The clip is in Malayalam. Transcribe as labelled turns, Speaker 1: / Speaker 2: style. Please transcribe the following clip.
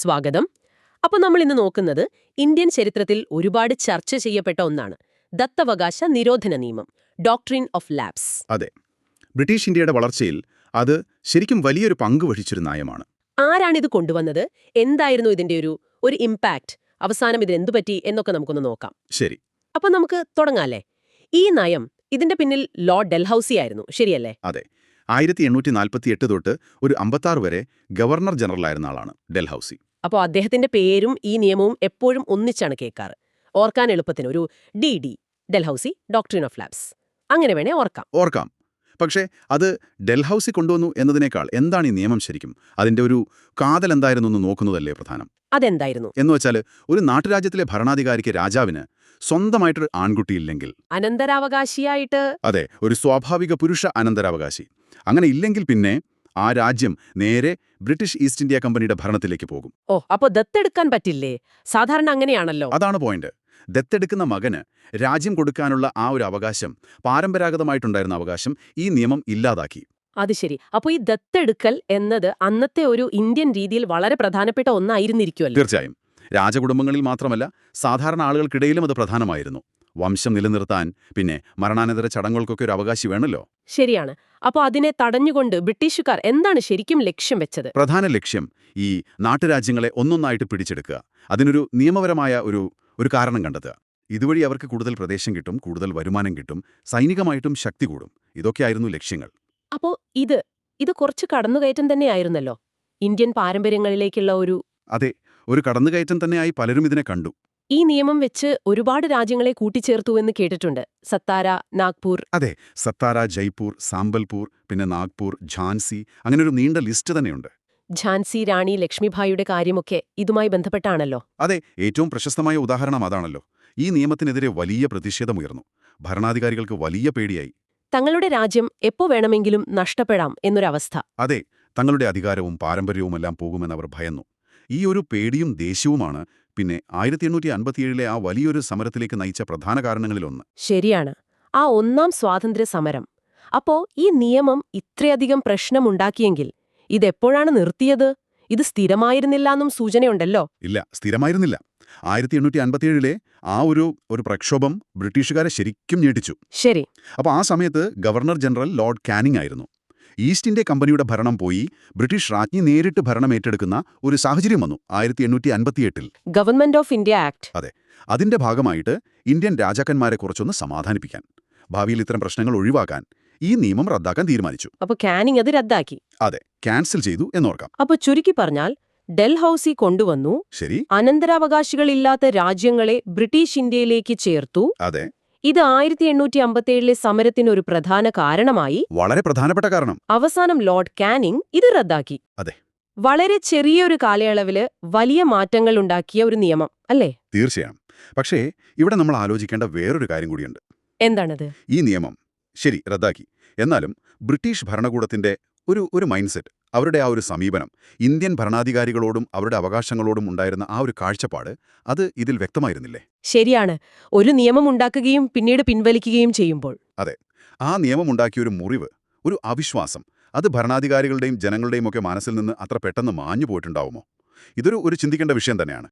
Speaker 1: സ്വാഗതം. അപ്പോൾ നമ്മൾ ഇന്ന് നോക്കുന്നത് ഇന്ത്യൻ ചരിത്രത്തിൽ ഒരുപാട് ചർച്ച ചെയ്യപ്പെട്ട ഒന്നാണ് ദത്തവകാശ നിരോധന നിയമം, ഡോക്ട്രിൻ ഓഫ് ലാപ്സ്.
Speaker 2: അതെ, ബ്രിട്ടീഷ് ഇന്ത്യയുടെ വളർച്ചയിൽ അത് ശരിക്കും വലിയൊരു പങ്ക് വഹിച്ചൊരു നയമാണ്.
Speaker 1: ആരാണിത് കൊണ്ടുവന്നത്, എന്തായിരുന്നു ഇതിന്റെ ഒരു ഇമ്പാക്റ്റ്, അവസാനം ഇതിനെന്തു പറ്റി എന്നൊക്കെ നമുക്കൊന്ന് നോക്കാം.
Speaker 2: ശരി.
Speaker 1: അപ്പോൾ നമുക്ക് തുടങ്ങാല്ലേ. ഈ നയം, ഇതിന്റെ പിന്നിൽ ലോർഡ് ഡൽഹൌസി ആയിരുന്നു, ശരിയല്ലേ?
Speaker 2: അതെ, 1848 തൊട്ട് ഒരു 56 വരെ ഗവർണർ ജനറലായിരുന്ന ആളാണ് ഡൽഹൌസി.
Speaker 1: അപ്പോൾ അദ്ദേഹത്തിന്റെ പേരും ഈ നിയമവും എപ്പോഴും ഒന്നിച്ചാണ് കേൾക്കാറ്. ഓർക്കാൻ എളുപ്പത്തിന് ഒരു DD, Dalhousie doctrine of lapse, അങ്ങനെ വേണേ
Speaker 2: ഓർക്കാം. പക്ഷേ അത് ഡൽഹൌസി കൊണ്ടുവന്നു എന്നതിനേക്കാൾ എന്താണ് ഈ നിയമം ശരിക്കും, അതിന്റെ ഒരു കാതൽ എന്തായിരുന്നു എന്ന് നോക്കുന്നതല്ലേ പ്രധാനം.
Speaker 1: അതെന്തായിരുന്നു?
Speaker 2: എന്നുവെച്ചാൽ ഒരു നാട്ടുരാജ്യത്തിലെ ഭരണാധികാരിക്ക്, രാജാവിന് സ്വന്തമായിട്ടൊരു ആൺകുട്ടിയില്ലെങ്കിൽ,
Speaker 1: അനന്തരാവകാശിയായിട്ട്,
Speaker 2: അതെ, ഒരു സ്വാഭാവിക പുരുഷ അനന്തരാവകാശി അങ്ങനെ ഇല്ലെങ്കിൽ, പിന്നെ ആ രാജ്യം നേരെ ബ്രിട്ടീഷ് ഈസ്റ്റ് ഇന്ത്യ കമ്പനിയുടെ ഭരണത്തിലേക്ക് പോകും.
Speaker 1: അപ്പൊ ദത്തെടുക്കാൻ പറ്റില്ലേ? സാധാരണ അങ്ങനെയാണല്ലോ.
Speaker 2: അതാണ് പോയിന്റ്. ദത്തെടുക്കുന്ന മകന് രാജ്യം കൊടുക്കാനുള്ള ആ ഒരു അവകാശം, പരമ്പരാഗതമായിട്ടുണ്ടായിരുന്ന അവകാശം, ഈ നിയമം ഇല്ലാതാക്കി.
Speaker 1: അത് ശരി. അപ്പോൾ ഈ ദത്തെടുക്കൽ എന്നത് അന്നത്തെ ഒരു ഇന്ത്യൻ രീതിയിൽ വളരെ പ്രധാനപ്പെട്ട ഒന്നായിരുന്നിരിക്കുമല്ലോ.
Speaker 2: തീർച്ചയായും. രാജകുടുംബങ്ങളിൽ മാത്രമല്ല, സാധാരണ ആളുകൾക്കിടയിലും അത് പ്രധാനമായിരുന്നു. വംശം നിലനിർത്താൻ, പിന്നെ മരണാനന്തര ചടങ്ങുകൾക്കൊക്കെ ഒരു അവകാശി വേണമല്ലോ.
Speaker 1: ശരിയാണ്. അപ്പോൾ അതിനെ തടഞ്ഞുകൊണ്ട് ബ്രിട്ടീഷുകാർ എന്താണ് ശരിക്കും ലക്ഷ്യം വെച്ചത്?
Speaker 2: പ്രധാന ലക്ഷ്യം ഈ നാട്ടുരാജ്യങ്ങളെ ഒന്നൊന്നായിട്ട് പിടിച്ചെടുക്കുക, അതിനൊരു നിയമപരമായ ഒരു കാരണം കണ്ടെത്തുക. ഇതുവഴി അവർക്ക് കൂടുതൽ പ്രദേശം കിട്ടും, കൂടുതൽ വരുമാനം കിട്ടും, സൈനികമായിട്ടും ശക്തി കൂടും. ഇതൊക്കെയായിരുന്നു ലക്ഷ്യങ്ങൾ.
Speaker 1: അപ്പോൾ ഇത് കുറച്ച് കടന്നുകയറ്റം തന്നെയായിരുന്നല്ലോ, ഇന്ത്യൻ പാരമ്പര്യങ്ങളിലേക്കുള്ള
Speaker 2: അതെ, ഒരു കടന്നുകയറ്റം തന്നെയായി പലരും ഇതിനെ കണ്ടു.
Speaker 1: ഈ നിയമം വെച്ച് ഒരുപാട് രാജ്യങ്ങളെ കൂട്ടിച്ചേർത്തുവെന്ന് കേട്ടിട്ടുണ്ട്. സത്താര, നാഗ്പൂർ.
Speaker 2: അതെ, സത്താര, ജയ്പൂർ, സാമ്പൽപൂർ, പിന്നെ നാഗ്പൂർ, ഝാൻസി, അങ്ങനെ ഒരു നീണ്ട ലിസ്റ്റ് തന്നെയുണ്ട്.
Speaker 1: ഝാൻസി റാണി ലക്ഷ്മിഭായിയുടെ കാര്യമൊക്കെ ഇതുമായി ബന്ധപ്പെട്ടാണല്ലോ.
Speaker 2: അതെ, ഏറ്റവും പ്രശസ്തമായ ഉദാഹരണം അതാണല്ലോ. ഈ നിയമത്തിനെതിരെ വലിയ പ്രതിഷേധമുയർന്നു. ഭരണാധികാരികൾക്ക് വലിയ പേടിയായി.
Speaker 1: തങ്ങളുടെ രാജ്യം എപ്പോ വേണമെങ്കിലും നഷ്ടപ്പെടാം എന്നൊരവസ്ഥ.
Speaker 2: അതെ, തങ്ങളുടെ അധികാരവും പാരമ്പര്യവുമെല്ലാം പോകുമെന്നവർ ഭയന്നു. ഈ ഒരു പേടിയും ദേഷ്യവുമാണ് പിന്നെ 1857 ആ വലിയൊരു സമരത്തിലേക്ക് നയിച്ച പ്രധാന കാരണങ്ങളിലൊന്ന്.
Speaker 1: ശരിയാണ്, ആ ഒന്നാം സ്വാതന്ത്ര്യ സമരം. അപ്പോ ഈ നിയമം ഇത്രയധികം പ്രശ്നമുണ്ടാക്കിയെങ്കിൽ ഇതെപ്പോഴാണ് നിർത്തിയത്? ഇത് സ്ഥിരമായിരുന്നില്ലെന്നും സൂചനയുണ്ടല്ലോ.
Speaker 2: ഇല്ല, സ്ഥിരമായിരുന്നില്ല. 1857 ആ ഒരു പ്രക്ഷോഭം ബ്രിട്ടീഷുകാരെ ശരിക്കും ഞെട്ടിച്ചു.
Speaker 1: ശരി.
Speaker 2: അപ്പോൾ ആ സമയത്ത് ഗവർണർ ജനറൽ ലോർഡ് കാനിങ് ആയിരുന്നു. ഈസ്റ്റ് ഇന്ത്യ കമ്പനിയുടെ ഭരണം പോയി ബ്രിട്ടീഷ് രാജ്ഞി നേരിട്ട് ഭരണം ഏറ്റെടുക്കുന്ന ഒരു സാഹചര്യം വന്നു 1858.
Speaker 1: Government of India act.
Speaker 2: അതെ, അതിന്റെ ഭാഗമായിട്ട് ഇന്ത്യൻ രാജാക്കന്മാരെ കുറച്ചൊന്ന് സമാധാനിപ്പിക്കാൻ, ഭാവിയിൽ ഇത്തരം പ്രശ്നങ്ങൾ ഒഴിവാക്കാൻ ഈ നിയമം റദ്ദാക്കാൻ തീരുമാനിച്ചു.
Speaker 1: അപ്പോൾ കാനിങ് അത് റദ്ദാക്കി.
Speaker 2: അതെ, ക്യാൻസൽ ചെയ്തു എന്നോർക്കാം.
Speaker 1: അപ്പോൾ ചുരുക്കി പറഞ്ഞാൽ ഡൽഹൌസി കൊണ്ടുവന്നു.
Speaker 2: ശരി.
Speaker 1: അനന്തരാവകാശികളില്ലാത്ത രാജ്യങ്ങളെ ബ്രിട്ടീഷ് ഇന്ത്യയിലേക്ക് ചേർത്തു.
Speaker 2: അതെ,
Speaker 1: ഇത് 1857 സമരത്തിനൊരു പ്രധാന കാരണമായി.
Speaker 2: വളരെ പ്രധാനപ്പെട്ട കാരണം.
Speaker 1: അവസാനം ലോർഡ് കാനിങ് ഇത് റദ്ദാക്കി.
Speaker 2: അതെ,
Speaker 1: വളരെ ചെറിയൊരു കാലയളവില് വലിയ മാറ്റങ്ങൾ ഉണ്ടാക്കിയ ഒരു നിയമം അല്ലേ?
Speaker 2: തീർച്ചയായും. പക്ഷേ ഇവിടെ നമ്മൾ ആലോചിക്കേണ്ട വേറൊരു കാര്യം കൂടിയുണ്ട്.
Speaker 1: എന്താണത്?
Speaker 2: ഈ നിയമം ശരി റദ്ദാക്കി, എന്നാലും ബ്രിട്ടീഷ് ഭരണകൂടത്തിന്റെ ഒരു മൈൻഡ് സെറ്റ്, അവരുടെ ആ ഒരു സമീപനം, ഇന്ത്യൻ ഭരണാധികാരികളോടും അവരുടെ അവകാശങ്ങളോടും ഉണ്ടായിരുന്ന ആ ഒരു കാഴ്ചപ്പാട്, അത് ഇതിൽ വ്യക്തമായിരുന്നില്ലേ?
Speaker 1: ശരിയാണ്. ഒരു നിയമം ഉണ്ടാക്കുകയും പിന്നീട് പിൻവലിക്കുകയും ചെയ്യുമ്പോൾ.
Speaker 2: അതെ, ആ നിയമമുണ്ടാക്കിയ ഒരു മുറിവ്, ഒരു അവിശ്വാസം, അത് ഭരണാധികാരികളുടെയും ജനങ്ങളുടെയും ഒക്കെ മനസ്സിൽ നിന്ന് അത്ര പെട്ടെന്ന് മാഞ്ഞു പോയിട്ടുണ്ടാവുമോ? ഇതൊരു ചിന്തിക്കേണ്ട വിഷയം തന്നെയാണ്.